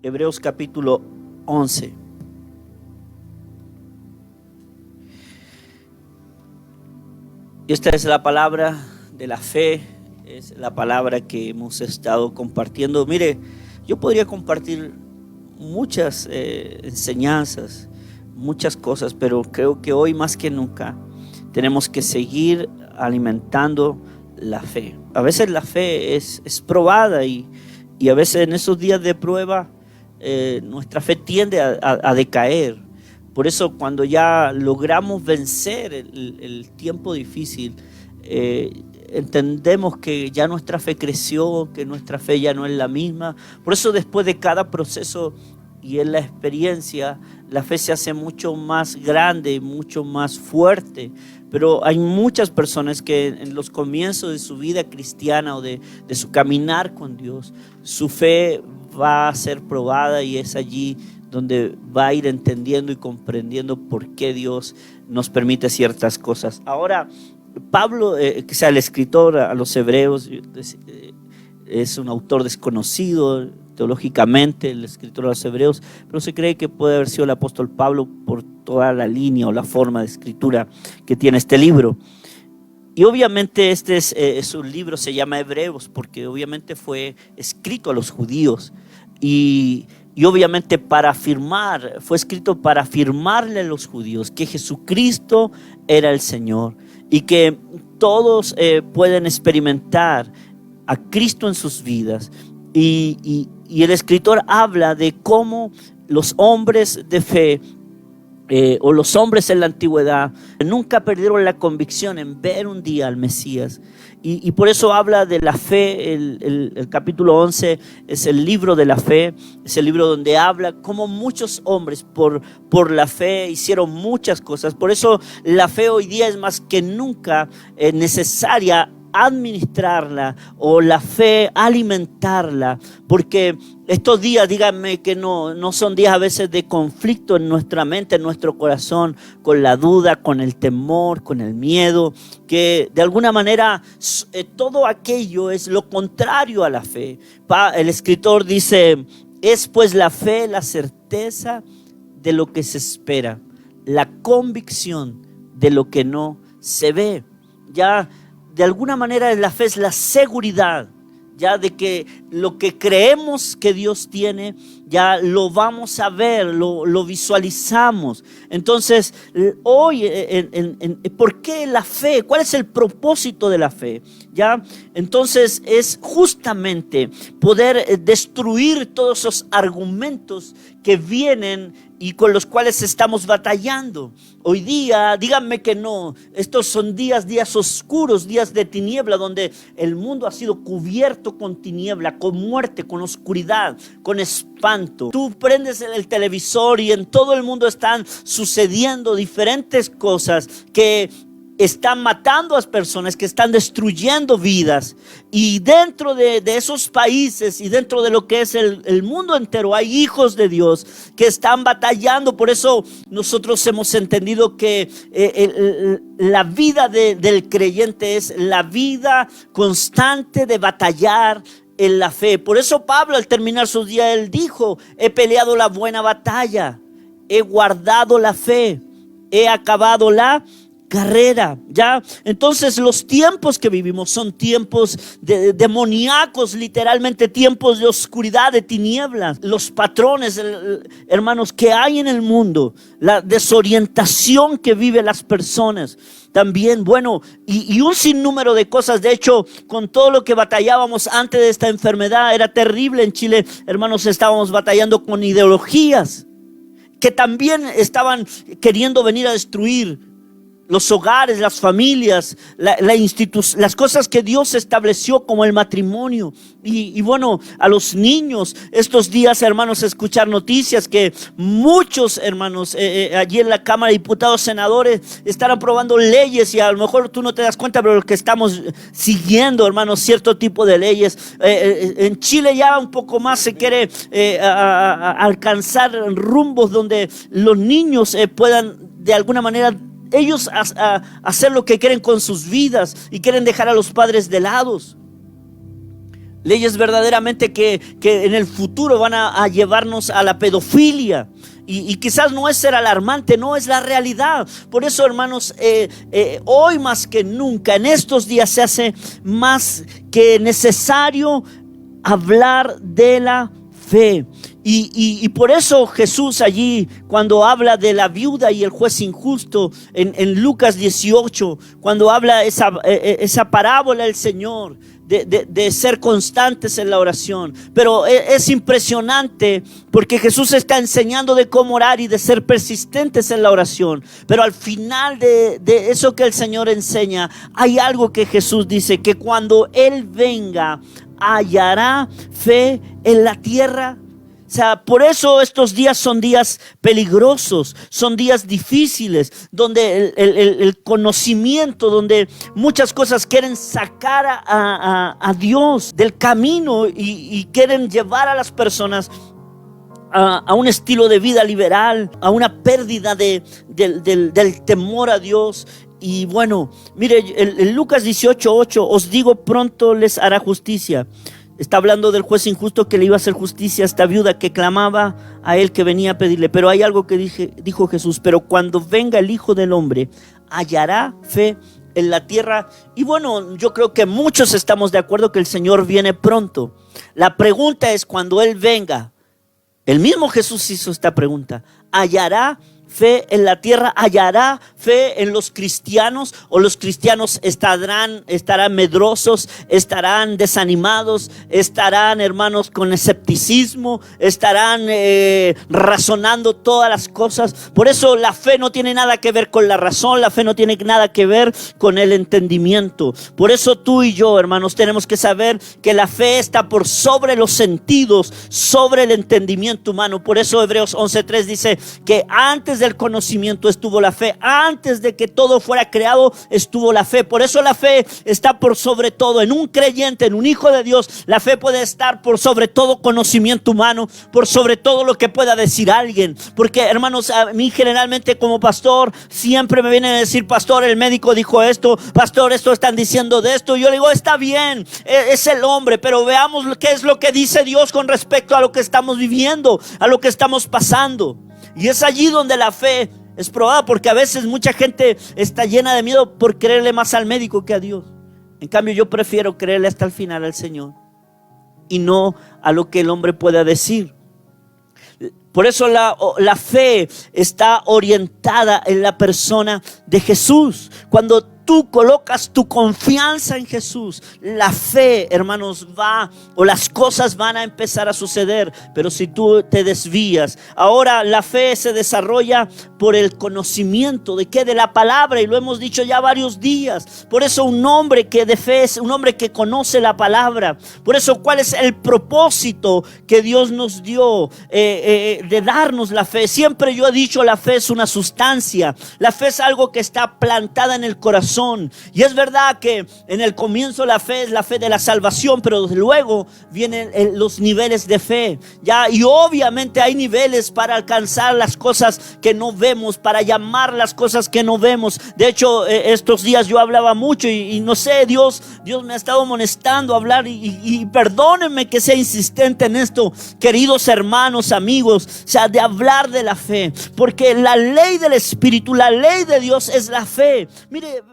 Hebreos capítulo 11. Esta es la palabra de la fe, es la palabra que hemos estado compartiendo. Mire, yo podría compartir muchas enseñanzas, muchas cosas, pero creo que hoy más que nunca tenemos que seguir alimentando la fe. A veces la fe es probada y a veces en esos días de prueba nuestra fe tiende a decaer. Por eso cuando ya logramos vencer el tiempo difícil, entendemos que ya nuestra fe creció, que nuestra fe ya no es la misma. Por eso después de cada proceso y en la experiencia, la fe se hace mucho más grande, mucho más fuerte. Pero hay muchas personas que en los comienzos de su vida cristiana o de su caminar con Dios, su fe va a ser probada y es allí donde va a ir entendiendo y comprendiendo por qué Dios nos permite ciertas cosas. Ahora, Pablo, que sea el escritor a los hebreos, es un autor desconocido teológicamente, el escritor a los hebreos, pero se cree que puede haber sido el apóstol Pablo por toda la línea o la forma de escritura que tiene este libro. Y obviamente este es un libro, se llama Hebreos, porque obviamente fue escrito a los judíos y obviamente fue escrito para afirmarle a los judíos que Jesucristo era el Señor y que todos pueden experimentar a Cristo en sus vidas. Y el escritor habla de cómo los hombres de fe o los hombres en la antigüedad nunca perdieron la convicción en ver un día al Mesías. Y por eso habla de la fe. El capítulo 11 es el libro de la fe, es el libro donde habla cómo muchos hombres por la fe hicieron muchas cosas. Por eso la fe hoy día es más que nunca necesaria administrarla, o la fe alimentarla, porque estos días, díganme que no son días a veces de conflicto en nuestra mente, en nuestro corazón, con la duda, con el temor, con el miedo, que de alguna manera todo aquello es lo contrario a la fe. El escritor dice: es pues la fe la certeza de lo que se espera, la convicción de lo que no se ve. Ya de alguna manera la fe es la seguridad, ya de que lo que creemos que Dios tiene, ya lo vamos a ver, lo visualizamos. Entonces, hoy, ¿por qué la fe? ¿Cuál es el propósito de la fe? Ya, entonces es justamente poder destruir todos esos argumentos que vienen y con los cuales estamos batallando. Hoy día, díganme que no, estos son días oscuros, días de tiniebla, donde el mundo ha sido cubierto con tiniebla, con muerte, con oscuridad, con espanto. Tú prendes el televisor y en todo el mundo están sucediendo diferentes cosas que están matando a las personas, que están destruyendo vidas. Y dentro de esos países y dentro de lo que es el mundo entero, hay hijos de Dios que están batallando. Por eso nosotros hemos entendido que la vida del creyente es la vida constante de batallar en la fe. Por eso Pablo, al terminar sus días, él dijo: he peleado la buena batalla, he guardado la fe, he acabado la carrera. Ya, entonces los tiempos que vivimos son tiempos demoníacos, literalmente tiempos de oscuridad, de tinieblas. Los patrones, hermanos, que hay en el mundo, la desorientación que viven las personas también, bueno, y un sinnúmero de cosas. De hecho, con todo lo que batallábamos antes de esta enfermedad, era terrible. En Chile, hermanos, estábamos batallando con ideologías que también estaban queriendo venir a destruir los hogares, las familias, las cosas que Dios estableció como el matrimonio. Y bueno, a los niños, estos días, hermanos, escuchar noticias que muchos, hermanos, allí en la Cámara de Diputados, senadores, están aprobando leyes, y a lo mejor tú no te das cuenta, pero lo que estamos siguiendo, hermanos, cierto tipo de leyes. En Chile ya un poco más se quiere alcanzar rumbos donde los niños puedan de alguna manera ellos hacer lo que quieren con sus vidas y quieren dejar a los padres de lado. leyes verdaderamente que en el futuro van a llevarnos a la pedofilia. Y quizás no es ser alarmante, no es la realidad. Por eso, hermanos, hoy más que nunca, en estos días se hace más que necesario hablar de la fe. Y por eso Jesús allí, cuando habla de la viuda y el juez injusto, en Lucas 18, cuando habla esa parábola del Señor, de ser constantes en la oración. Pero es impresionante porque Jesús está enseñando de cómo orar y de ser persistentes en la oración. Pero al final de eso que el Señor enseña, hay algo que Jesús dice, que cuando Él venga, hallará fe en la tierra. O sea, por eso estos días son días peligrosos, son días difíciles, donde el conocimiento, donde muchas cosas quieren sacar a Dios del camino y quieren llevar a las personas a un estilo de vida liberal, a una pérdida del temor a Dios. Y bueno, mire, en Lucas 18:8, os digo, pronto les hará justicia. Está hablando del juez injusto que le iba a hacer justicia a esta viuda que clamaba a él, que venía a pedirle. Pero hay algo que dijo Jesús: pero cuando venga el Hijo del Hombre, hallará fe en la tierra. Y bueno, yo creo que muchos estamos de acuerdo que el Señor viene pronto. La pregunta es, cuando Él venga, el mismo Jesús hizo esta pregunta: ¿hallará fe en la tierra? ¿Hallará fe en los cristianos? ¿O los cristianos estarán medrosos, estarán desanimados, estarán, hermanos, con escepticismo, estarán razonando todas las cosas? Por eso la fe no tiene nada que ver con la razón, la fe no tiene nada que ver con el entendimiento. Por eso tú y yo, hermanos, tenemos que saber que la fe está por sobre los sentidos, sobre el entendimiento humano. Por eso Hebreos 11:3 dice que antes del conocimiento estuvo la fe, antes de que todo fuera creado estuvo la fe. Por eso la fe está por sobre todo. En un creyente, en un hijo de Dios, la fe puede estar por sobre todo conocimiento humano, por sobre todo lo que pueda decir alguien. Porque, hermanos, a mí generalmente como pastor siempre me vienen a decir: pastor, el médico dijo esto, pastor, esto están diciendo de esto. Y yo le digo: está bien, es el hombre, pero veamos qué es lo que dice Dios con respecto a lo que estamos viviendo, a lo que estamos pasando. Y es allí donde la fe es probada, porque a veces mucha gente está llena de miedo por creerle más al médico que a Dios. En cambio, yo prefiero creerle hasta el final al Señor y no a lo que el hombre pueda decir. Por eso la fe está orientada en la persona de Jesús. Cuando tú colocas tu confianza en Jesús, la fe, hermanos, las cosas van a empezar a suceder. Pero si tú te desvías, ahora la fe se desarrolla por el conocimiento de la palabra, y lo hemos dicho ya varios días. Por eso un hombre que de fe es un hombre que conoce la palabra. Por eso, ¿cuál es el propósito que Dios nos dio de darnos la fe? Siempre yo he dicho, la fe es una sustancia. La fe es algo que está plantada en el corazón. Y es verdad que en el comienzo la fe es la fe de la salvación, pero luego vienen los niveles de fe. Y obviamente hay niveles para alcanzar las cosas que no vemos, para llamar las cosas que no vemos. De hecho, estos días yo hablaba mucho y no sé, Dios me ha estado amonestando a hablar, y perdónenme que sea insistente en esto, queridos hermanos, amigos, o sea, de hablar de la fe, porque la ley del Espíritu, la ley de Dios es la fe. Mire,